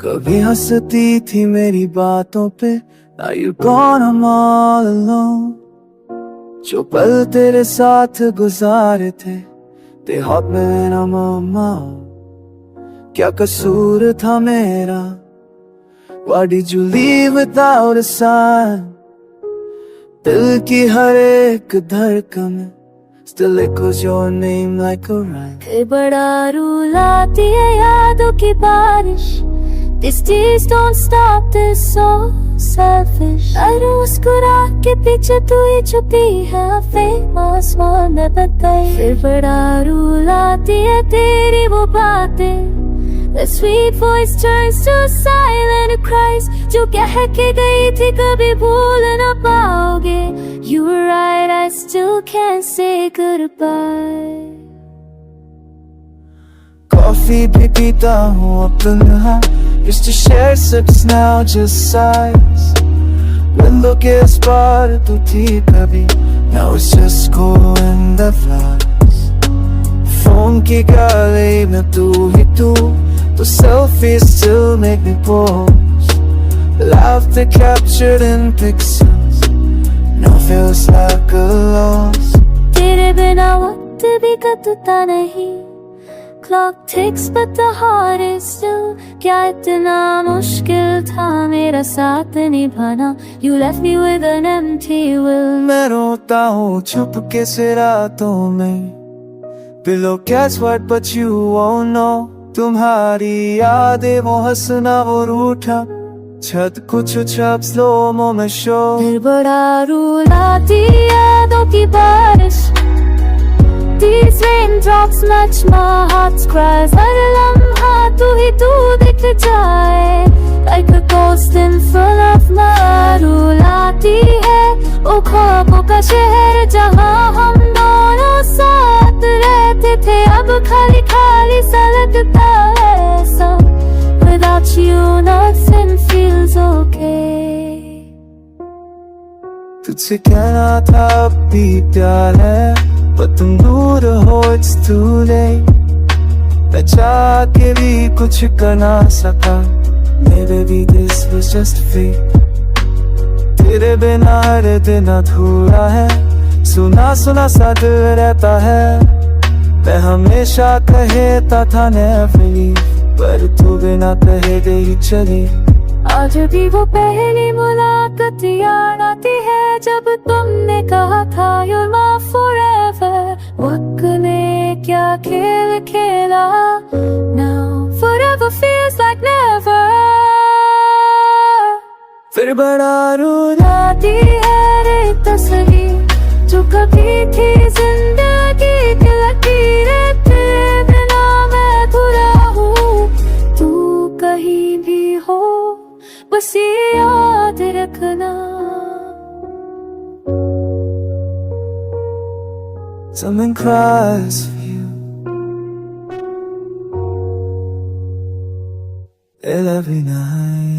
कभी हंसती थी मेरी बातों पे, now you gone I'm all alone। जो पल तेरे साथ गुजारे थे, they haunt me when I'm on my own। क्या कसूर था मेरा, why did you leave without a sign। दिल की हर एक धड़कन still echoes your name like a rhyme। फिर बड़ा रुलाती है यादों की बारिश, these tears don't stop, they're so selfish। हर मुस्कुरा के पीछे तू ही छुपी है, famous one ने बताई। फिर बड़ा रुलाती है तेरी वो बातें, the sweet voice turns to silent cries। जो कह के गई थी कभी भूल न पाओगे, you were right, I still can't say goodbye। Coffee भी पीता हूँ अपना, used to share sips now just sighs। Window के उस पार तू थी कभी, now it's just cool and the flies। Phone की गली में तू ही तू, the selfies still make me pause। Laughter captured in pixels, now feels like a loss। तेरे बिना वक्त भी कटता नहीं, clock ticks but the heart is still। क्या इतना मुश्किल था मेरा साथ निभाना, you left me with an empty will। मैं रोता हूँ छुप के से रातों में, below gets wet but you won't know। तुम्हारी यादें वो हंसना वो रूठा, छत कुछ छप स्लो में शो। फिर बड़ा रुलाती यादों की बारिश, these raindrops match my heart's cries। हर लम्हा तू ही तू दिख जाए, like a ghost in front of my। रुलाती है वो ख्वाबों का शहर जहाँ हम दोनों साथ रहते थे, अब खाली खाली सा लगता है सब। Without you nothing feels okay। तुझसे कहना था अब भी प्यार है, पर तुम दूर हो it's too late। मैं चाह के भी कुछ कर ना सका, maybe this was just fate। तेरे बिना हर दिन अधूरा है, सुना सुना सा दिल रहता है। मैं हमेशा कहता था never leave, पर तू बिना कहे गई चली। आज भी वो पहली मुलाकात याद आती है, जब तुमने कहा था you're my forever। वक्त ने क्या खेल खेला, now forever feels like never। फिर बड़ा रुलाती है रे तस्वीर, जो कभी थी जिंदगी की लकीरें। तेरे बिना मैं अधूरा हूँ, तू कहीं भी हो बस ये याद रखना। someone cries for you every night।